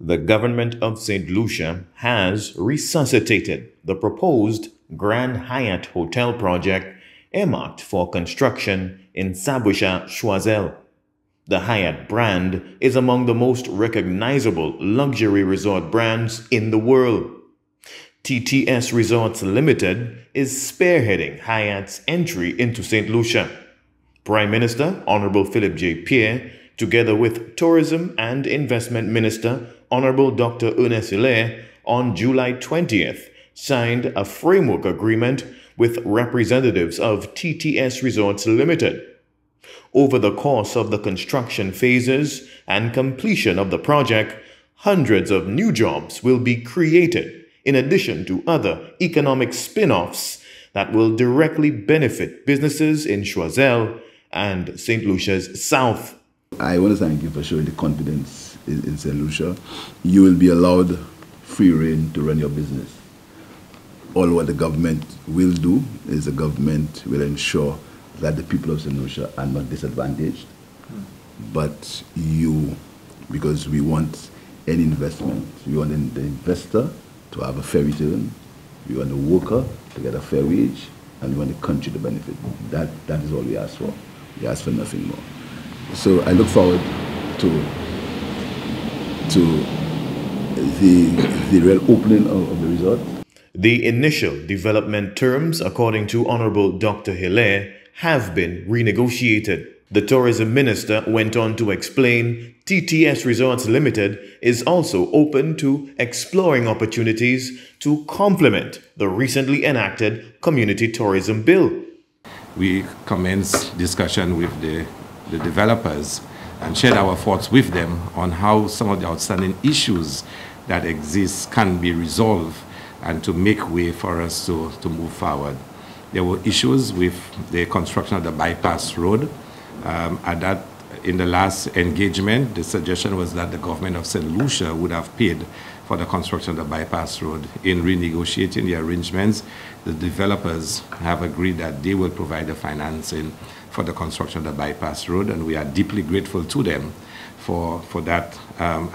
The government of St. Lucia has resuscitated the proposed Grand Hyatt Hotel project earmarked for construction in Sabuisha, Choiseul. The Hyatt brand is among the most recognizable luxury resort brands in the world. TTS Resorts Limited is spearheading Hyatt's entry into St. Lucia. Prime Minister Honorable Philip J. Pierre, together with Tourism and Investment Minister Honorable Dr. Ernest Hilaire, on July 20th, signed a framework agreement with representatives of TTS Resorts Limited. Over the course of the construction phases and completion of the project, hundreds of new jobs will be created, in addition to other economic spin-offs that will directly benefit businesses in Choiseul and St. Lucia's South. I want to thank you for showing the confidence in St. Lucia. You will be allowed free rein to run your business. All what the government will do is the government will ensure that the people of St. Lucia are not disadvantaged. But you, because we want any investment, we want the investor to have a fair return, we want the worker to get a fair wage, and we want the country to benefit. That is all we ask for. We ask for nothing more. So I look forward to the real opening of the resort. The initial development terms, according to Honorable Dr. Hilaire, have been renegotiated. The Tourism Minister went on to explain TTS Resorts Limited is also open to exploring opportunities to complement the recently enacted Community Tourism Bill. We commenced discussion with the developers and shared our thoughts with them on how some of the outstanding issues that exist can be resolved and to make way for us to move forward. There were issues with the construction of the bypass road. In the last engagement, the suggestion was that the government of St. Lucia would have paid for the construction of the bypass road. In renegotiating the arrangements, the developers have agreed that they will provide the financing for the construction of the bypass road, and we are deeply grateful to them for that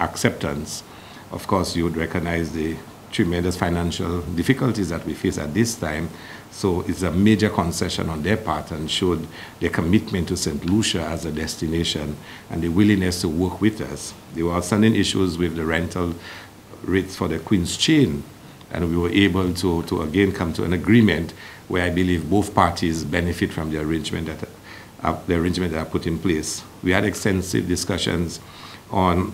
acceptance. Of course, you would recognize the tremendous financial difficulties that we face at this time, so it's a major concession on their part and showed their commitment to St. Lucia as a destination and the willingness to work with us. There were outstanding issues with the rental rates for the Queen's Chain, and we were able to again come to an agreement where I believe both parties benefit from the arrangement that are put in place. We had extensive discussions on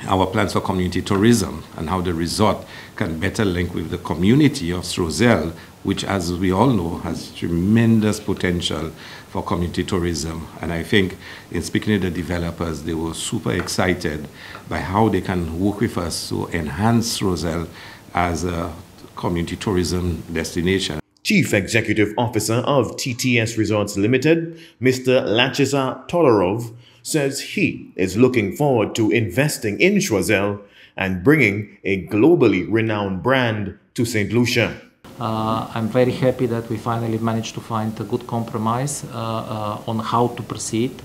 our plans for community tourism and how the resort can better link with the community of Choiseul, which, as we all know, has tremendous potential for community tourism. And I think in speaking to the developers, they were super excited by how they can work with us to enhance Choiseul as a community tourism destination. Chief Executive Officer of TTS Resorts Limited, Mr. Lachisa Todorov, says he is looking forward to investing in Choiseul and bringing a globally renowned brand to St. Lucia. I'm very happy that we finally managed to find a good compromise on how to proceed.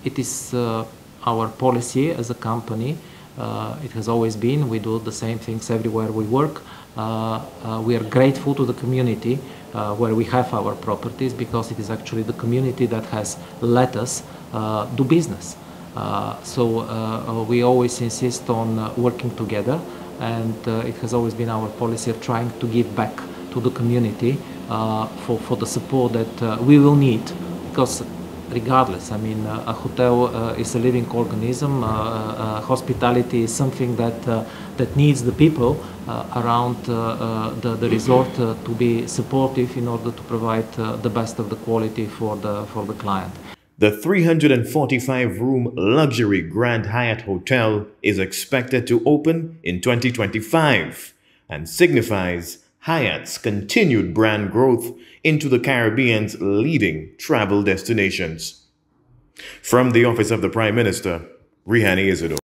It is our policy as a company. It has always been. We do the same things everywhere we work. We are grateful to the community where we have our properties, because it is actually the community that has let us do business. So we always insist on working together, and it has always been our policy of trying to give back to the community for the support that we will need, because regardless, I mean, a hotel is a living organism. Hospitality is something that needs the people around the resort to be supportive in order to provide the best of the quality for the client. The 345-room luxury Grand Hyatt Hotel is expected to open in 2025 and signifies Hyatt's continued brand growth into the Caribbean's leading travel destinations. From the Office of the Prime Minister, Rihani Isidore.